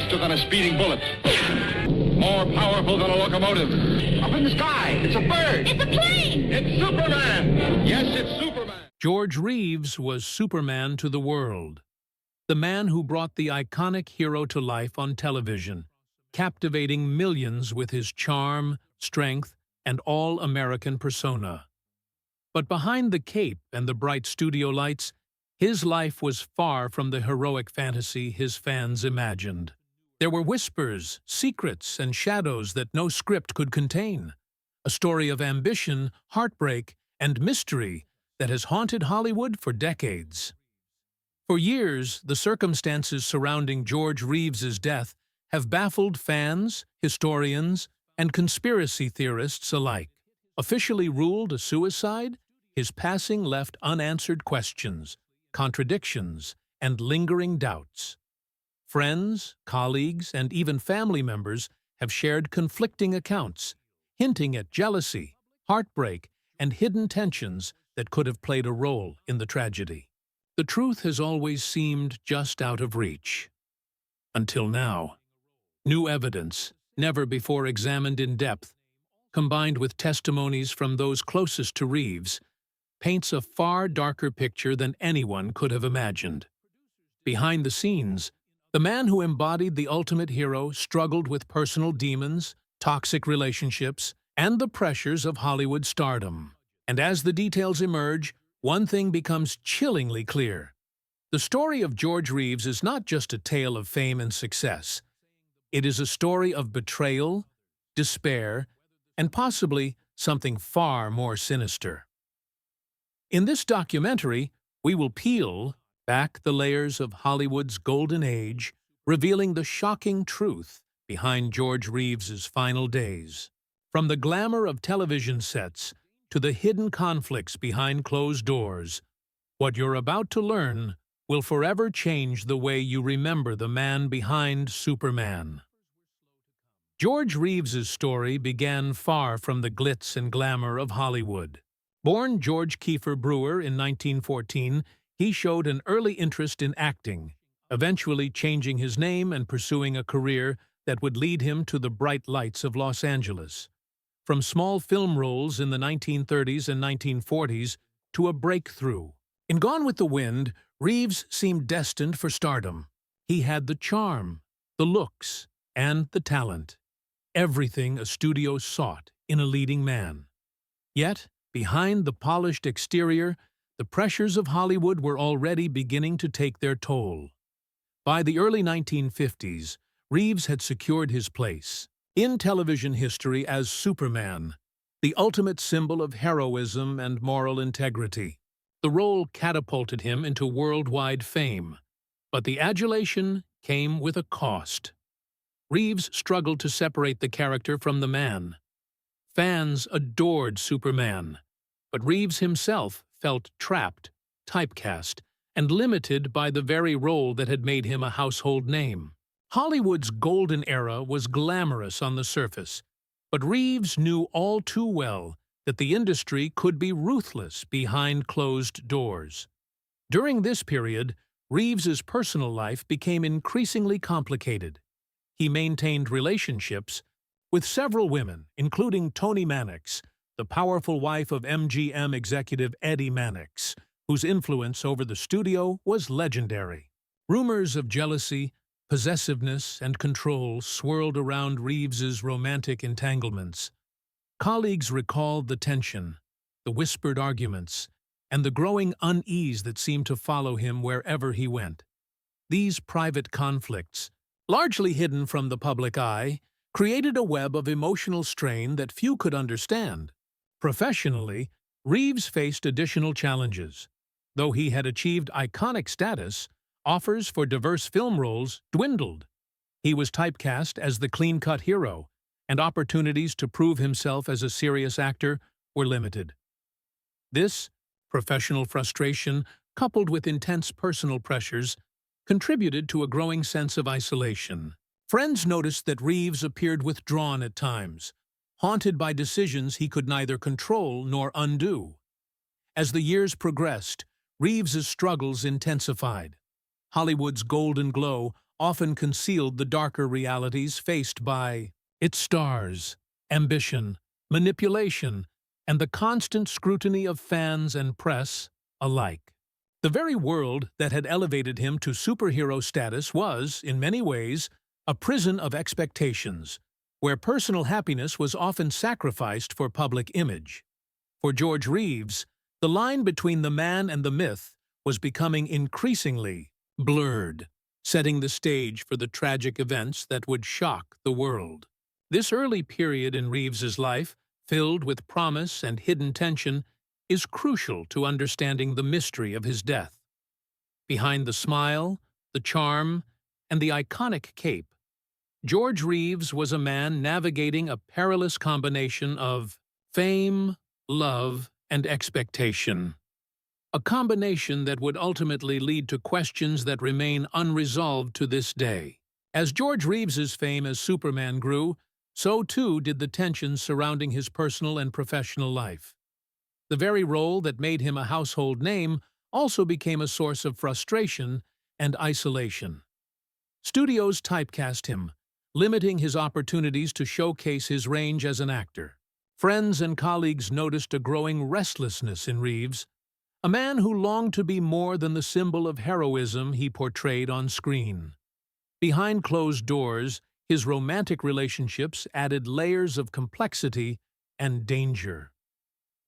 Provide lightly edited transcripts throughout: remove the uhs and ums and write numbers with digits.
faster than a speeding bullet, more powerful than a locomotive. Up in the sky, it's a bird. It's a plane! It's Superman! Yes, it's Superman! George Reeves was Superman to the world, the man who brought the iconic hero to life on television, captivating millions with his charm, strength, and all-American persona. But behind the cape and the bright studio lights, his life was far from the heroic fantasy his fans imagined. There were whispers, secrets, and shadows that no script could contain. A story of ambition, heartbreak, and mystery that has haunted Hollywood for decades. For years, the circumstances surrounding George Reeves's death have baffled fans, historians, and conspiracy theorists alike. Officially ruled a suicide, his passing left unanswered questions, contradictions, and lingering doubts. Friends, colleagues, and even family members have shared conflicting accounts, hinting at jealousy, heartbreak, and hidden tensions that could have played a role in the tragedy. The truth has always seemed just out of reach. Until now. New evidence, never before examined in depth, combined with testimonies from those closest to Reeves, paints a far darker picture than anyone could have imagined. Behind the scenes, the man who embodied the ultimate hero struggled with personal demons, toxic relationships, and the pressures of Hollywood stardom. And as the details emerge, one thing becomes chillingly clear. The story of George Reeves is not just a tale of fame and success. It is a story of betrayal, despair, and possibly something far more sinister. In this documentary, we will peel back the layers of Hollywood's golden age, revealing the shocking truth behind George Reeves's final days. From the glamour of television sets to the hidden conflicts behind closed doors, what you're about to learn will forever change the way you remember the man behind Superman. George Reeves's story began far from the glitz and glamour of Hollywood. Born George Kiefer Brewer in 1914, he showed an early interest in acting, eventually changing his name and pursuing a career that would lead him to the bright lights of Los Angeles. From small film roles in the 1930s and 1940s to a breakthrough. In Gone with the Wind, Reeves seemed destined for stardom. He had the charm, the looks, and the talent. Everything a studio sought in a leading man. Yet, behind the polished exterior, the pressures of Hollywood were already beginning to take their toll. By the early 1950s, Reeves had secured his place in television history as Superman, the ultimate symbol of heroism and moral integrity. The role catapulted him into worldwide fame, but the adulation came with a cost. Reeves struggled to separate the character from the man. Fans adored Superman, but Reeves himself felt trapped, typecast, and limited by the very role that had made him a household name. Hollywood's golden era was glamorous on the surface, but Reeves knew all too well that the industry could be ruthless behind closed doors. During this period, Reeves's personal life became increasingly complicated. He maintained relationships with several women, including Toni Mannix, the powerful wife of MGM executive Eddie Mannix, whose influence over the studio was legendary. Rumors of jealousy, possessiveness, and control swirled around Reeves's romantic entanglements. Colleagues recalled the tension, the whispered arguments, and the growing unease that seemed to follow him wherever he went. These private conflicts, largely hidden from the public eye, created a web of emotional strain that few could understand. Professionally, Reeves faced additional challenges. Though he had achieved iconic status, offers for diverse film roles dwindled. He was typecast as the clean-cut hero, and opportunities to prove himself as a serious actor were limited. This professional frustration, coupled with intense personal pressures, contributed to a growing sense of isolation. Friends noticed that Reeves appeared withdrawn at times, haunted by decisions he could neither control nor undo. As the years progressed, Reeves's struggles intensified. Hollywood's golden glow often concealed the darker realities faced by its stars, ambition, manipulation, and the constant scrutiny of fans and press alike. The very world that had elevated him to superhero status was, in many ways, a prison of expectations, where personal happiness was often sacrificed for public image. For George Reeves, the line between the man and the myth was becoming increasingly blurred, setting the stage for the tragic events that would shock the world. This early period in Reeves's life, filled with promise and hidden tension, is crucial to understanding the mystery of his death. Behind the smile, the charm, and the iconic cape, George Reeves was a man navigating a perilous combination of fame, love, and expectation. A combination that would ultimately lead to questions that remain unresolved to this day. As George Reeves's fame as Superman grew, so too did the tensions surrounding his personal and professional life. The very role that made him a household name also became a source of frustration and isolation. Studios typecast him, limiting his opportunities to showcase his range as an actor. Friends and colleagues noticed a growing restlessness in Reeves, a man who longed to be more than the symbol of heroism he portrayed on screen. Behind closed doors, his romantic relationships added layers of complexity and danger.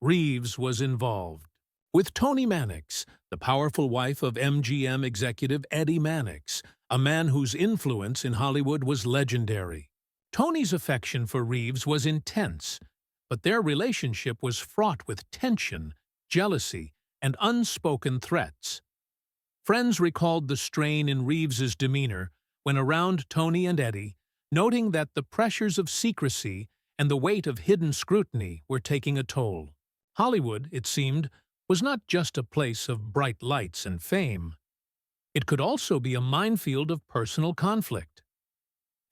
Reeves was involved with Toni Mannix, the powerful wife of MGM executive Eddie Mannix, a man whose influence in Hollywood was legendary. Tony's affection for Reeves was intense, but their relationship was fraught with tension, jealousy, and unspoken threats. Friends recalled the strain in Reeves's demeanor when around Tony and Eddie, noting that the pressures of secrecy and the weight of hidden scrutiny were taking a toll. Hollywood, it seemed, was not just a place of bright lights and fame. It could also be a minefield of personal conflict.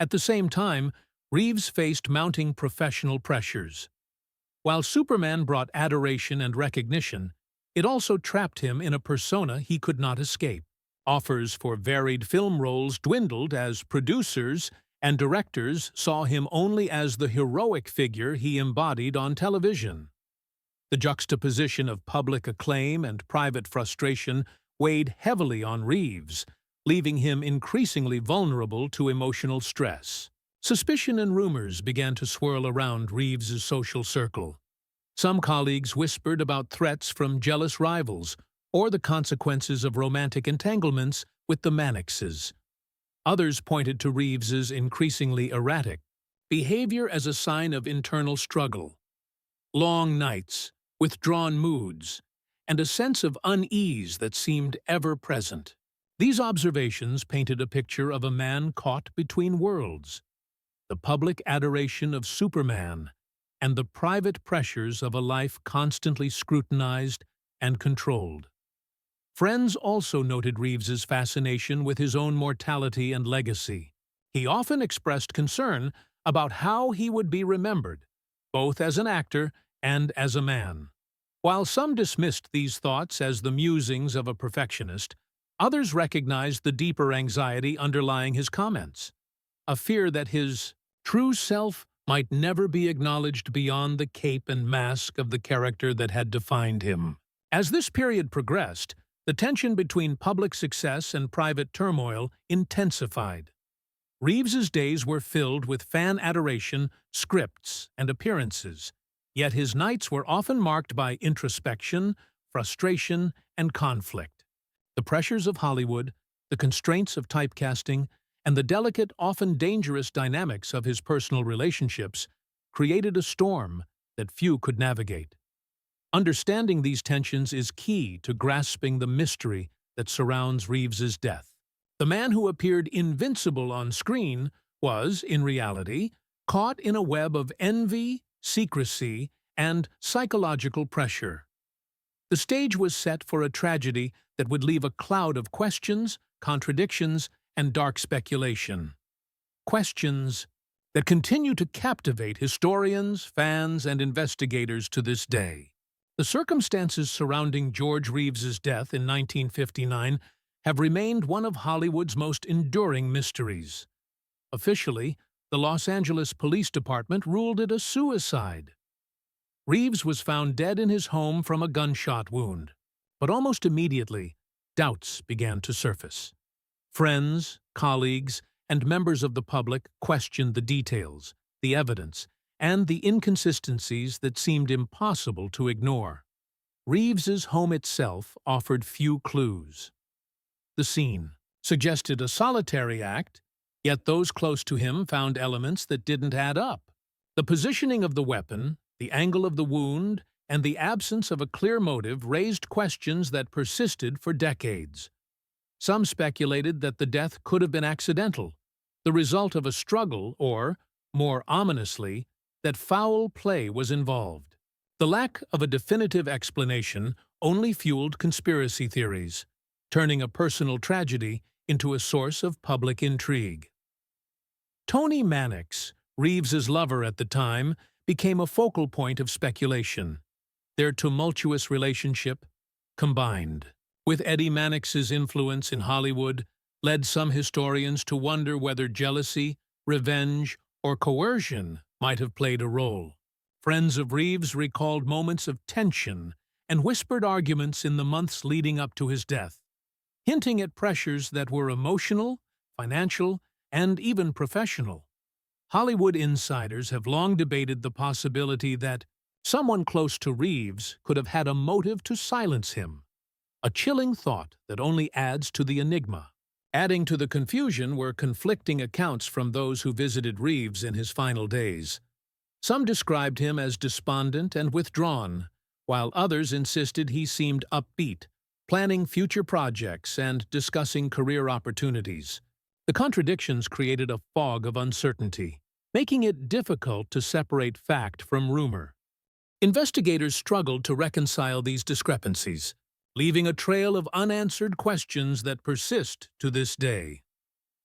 At the same time, Reeves faced mounting professional pressures. While Superman brought adoration and recognition, it also trapped him in a persona he could not escape. Offers for varied film roles dwindled as producers and directors saw him only as the heroic figure he embodied on television. The juxtaposition of public acclaim and private frustration weighed heavily on Reeves, leaving him increasingly vulnerable to emotional stress. Suspicion and rumors began to swirl around Reeves's social circle. Some colleagues whispered about threats from jealous rivals or the consequences of romantic entanglements with the Mannixes. Others pointed to Reeves's increasingly erratic behavior as a sign of internal struggle. Long nights, withdrawn moods, and a sense of unease that seemed ever present. These observations painted a picture of a man caught between worlds, the public adoration of Superman and the private pressures of a life constantly scrutinized and controlled. Friends also noted Reeves's fascination with his own mortality and legacy. He often expressed concern about how he would be remembered, both as an actor and as a man. While some dismissed these thoughts as the musings of a perfectionist, others recognized the deeper anxiety underlying his comments, a fear that his true self might never be acknowledged beyond the cape and mask of the character that had defined him. As this period progressed, the tension between public success and private turmoil intensified. Reeves's days were filled with fan adoration, scripts, and appearances, yet his nights were often marked by introspection, frustration, and conflict. The pressures of Hollywood, the constraints of typecasting, and the delicate, often dangerous dynamics of his personal relationships created a storm that few could navigate. Understanding these tensions is key to grasping the mystery that surrounds Reeves's death. The man who appeared invincible on screen was, in reality, caught in a web of envy, secrecy, and psychological pressure. The stage was set for a tragedy that would leave a cloud of questions, contradictions, and dark speculation. Questions that continue to captivate historians, fans, and investigators to this day. The circumstances surrounding George Reeves's death in 1959 have remained one of Hollywood's most enduring mysteries. Officially, the Los Angeles Police Department ruled it a suicide. Reeves was found dead in his home from a gunshot wound, but almost immediately, doubts began to surface. Friends, colleagues, and members of the public questioned the details, the evidence, and the inconsistencies that seemed impossible to ignore. Reeves's home itself offered few clues. The scene suggested a solitary act, yet those close to him found elements that didn't add up. The positioning of the weapon, the angle of the wound, and the absence of a clear motive raised questions that persisted for decades. Some speculated that the death could have been accidental, the result of a struggle, or, more ominously, that foul play was involved. The lack of a definitive explanation only fueled conspiracy theories, turning a personal tragedy into a source of public intrigue. Toni Mannix, Reeves's lover at the time, became a focal point of speculation. Their tumultuous relationship, combined with Eddie Mannix's influence in Hollywood, led some historians to wonder whether jealousy, revenge, or coercion might have played a role. Friends of Reeves recalled moments of tension and whispered arguments in the months leading up to his death, hinting at pressures that were emotional, financial, and even professional. Hollywood insiders have long debated the possibility that someone close to Reeves could have had a motive to silence him, a chilling thought that only adds to the enigma. Adding to the confusion were conflicting accounts from those who visited Reeves in his final days. Some described him as despondent and withdrawn, while others insisted he seemed upbeat, planning future projects and discussing career opportunities. The contradictions created a fog of uncertainty, making it difficult to separate fact from rumor. Investigators struggled to reconcile these discrepancies, leaving a trail of unanswered questions that persist to this day.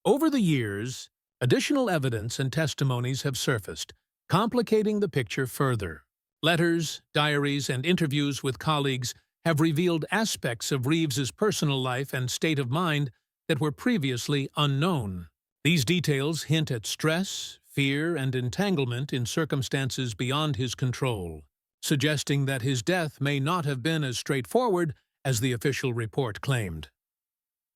Over the years, additional evidence and testimonies have surfaced, complicating the picture further. Letters, diaries, and interviews with colleagues have revealed aspects of Reeves's personal life and state of mind that were previously unknown. These details hint at stress, fear, and entanglement in circumstances beyond his control, suggesting that his death may not have been as straightforward as the official report claimed.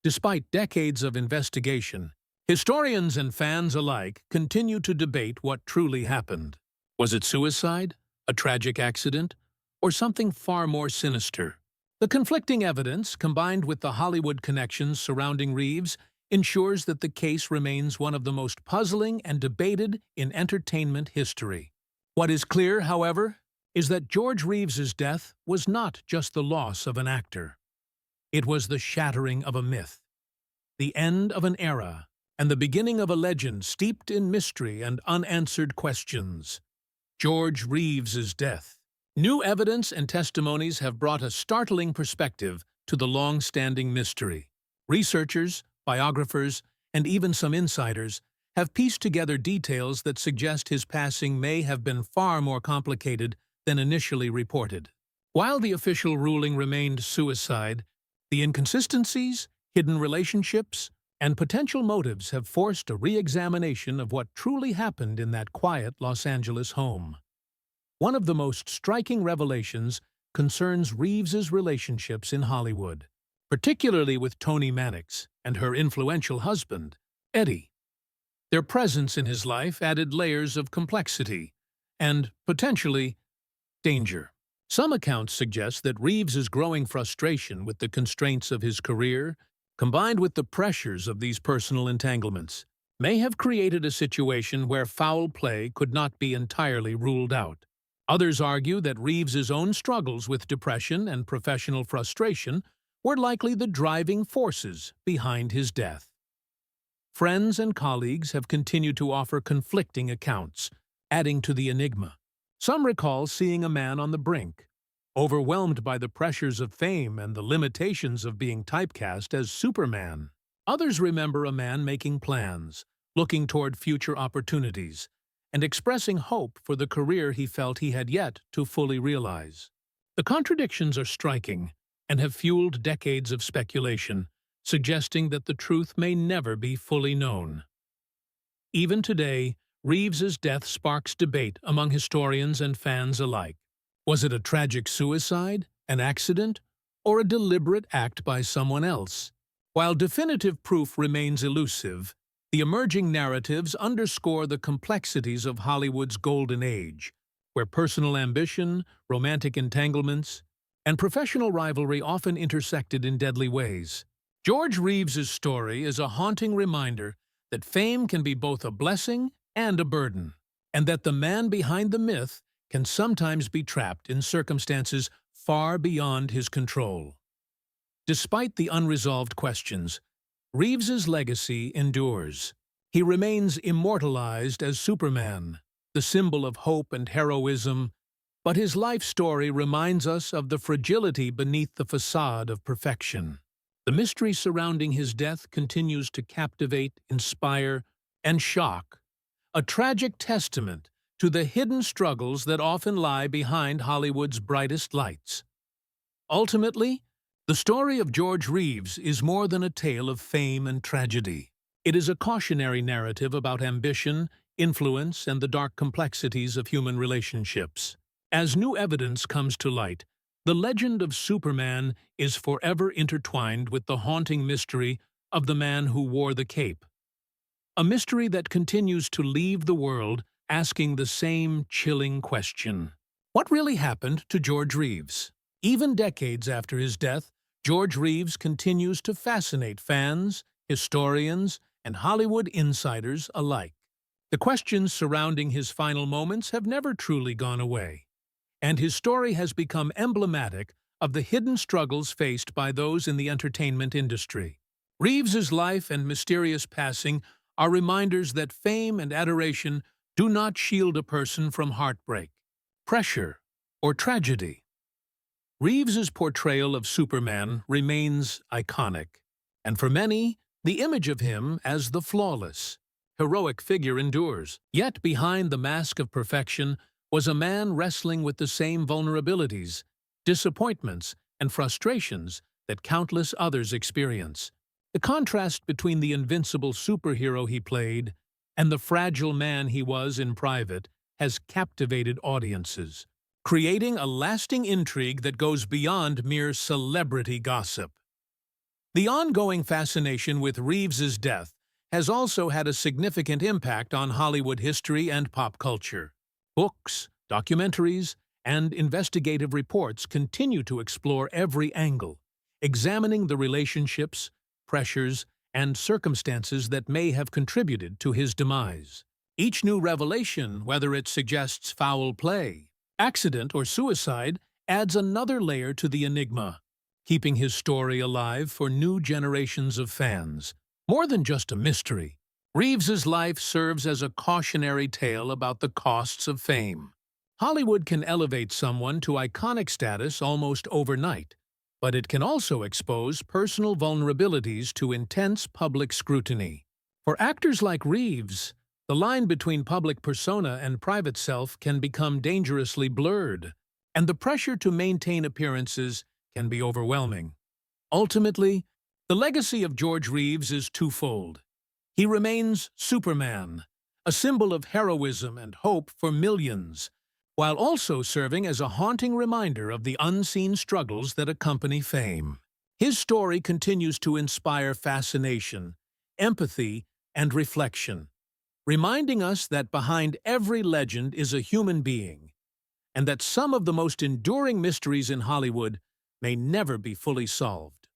Despite decades of investigation, historians and fans alike continue to debate what truly happened. Was it suicide, a tragic accident, or something far more sinister? The conflicting evidence, combined with the Hollywood connections surrounding Reeves, ensures that the case remains one of the most puzzling and debated in entertainment history. What is clear, however, is that George Reeves's death was not just the loss of an actor. It was the shattering of a myth, the end of an era, and the beginning of a legend steeped in mystery and unanswered questions. George Reeves's death. New evidence and testimonies have brought a startling perspective to the long-standing mystery. Researchers, biographers, and even some insiders have pieced together details that suggest his passing may have been far more complicated than initially reported. While the official ruling remained suicide, the inconsistencies, hidden relationships, and potential motives have forced a re-examination of what truly happened in that quiet Los Angeles home. One of the most striking revelations concerns Reeves's relationships in Hollywood, particularly with Toni Mannix and her influential husband, Eddie. Their presence in his life added layers of complexity and, potentially, danger. Some accounts suggest that Reeves's growing frustration with the constraints of his career, combined with the pressures of these personal entanglements, may have created a situation where foul play could not be entirely ruled out. Others argue that Reeves's own struggles with depression and professional frustration were likely the driving forces behind his death. Friends and colleagues have continued to offer conflicting accounts, adding to the enigma. Some recall seeing a man on the brink, overwhelmed by the pressures of fame and the limitations of being typecast as Superman. Others remember a man making plans, looking toward future opportunities, and expressing hope for the career he felt he had yet to fully realize. The contradictions are striking and have fueled decades of speculation, suggesting that the truth may never be fully known. Even today, Reeves's death sparks debate among historians and fans alike. Was it a tragic suicide, an accident, or a deliberate act by someone else? While definitive proof remains elusive, the emerging narratives underscore the complexities of Hollywood's golden age, where personal ambition, romantic entanglements, and professional rivalry often intersected in deadly ways. George Reeves's story is a haunting reminder that fame can be both a blessing and a burden, and that the man behind the myth can sometimes be trapped in circumstances far beyond his control. Despite the unresolved questions, Reeves's legacy endures. He remains immortalized as Superman, the symbol of hope and heroism, but his life story reminds us of the fragility beneath the facade of perfection. The mystery surrounding his death continues to captivate, inspire, and shock, a tragic testament to the hidden struggles that often lie behind Hollywood's brightest lights. Ultimately, the story of George Reeves is more than a tale of fame and tragedy. It is a cautionary narrative about ambition, influence, and the dark complexities of human relationships. As new evidence comes to light, the legend of Superman is forever intertwined with the haunting mystery of the man who wore the cape. A mystery that continues to leave the world asking the same chilling question. What really happened to George Reeves? Even decades after his death, George Reeves continues to fascinate fans, historians, and Hollywood insiders alike. The questions surrounding his final moments have never truly gone away, and his story has become emblematic of the hidden struggles faced by those in the entertainment industry. Reeves's life and mysterious passing are reminders that fame and adoration do not shield a person from heartbreak, pressure, or tragedy. Reeves's portrayal of Superman remains iconic, and for many, the image of him as the flawless, heroic figure endures. Yet behind the mask of perfection was a man wrestling with the same vulnerabilities, disappointments, and frustrations that countless others experience. The contrast between the invincible superhero he played and the fragile man he was in private has captivated audiences, creating a lasting intrigue that goes beyond mere celebrity gossip. The ongoing fascination with Reeves's death has also had a significant impact on Hollywood history and pop culture. Books, documentaries, and investigative reports continue to explore every angle, examining the relationships, pressures, and circumstances that may have contributed to his demise. Each new revelation, whether it suggests foul play, accident, or suicide, adds another layer to the enigma, keeping his story alive for new generations of fans. More than just a mystery, Reeves's life serves as a cautionary tale about the costs of fame. Hollywood can elevate someone to iconic status almost overnight, but it can also expose personal vulnerabilities to intense public scrutiny. For actors like Reeves, the line between public persona and private self can become dangerously blurred, and the pressure to maintain appearances can be overwhelming. Ultimately, the legacy of George Reeves is twofold. He remains Superman, a symbol of heroism and hope for millions, while also serving as a haunting reminder of the unseen struggles that accompany fame. His story continues to inspire fascination, empathy, and reflection, reminding us that behind every legend is a human being, and that some of the most enduring mysteries in Hollywood may never be fully solved.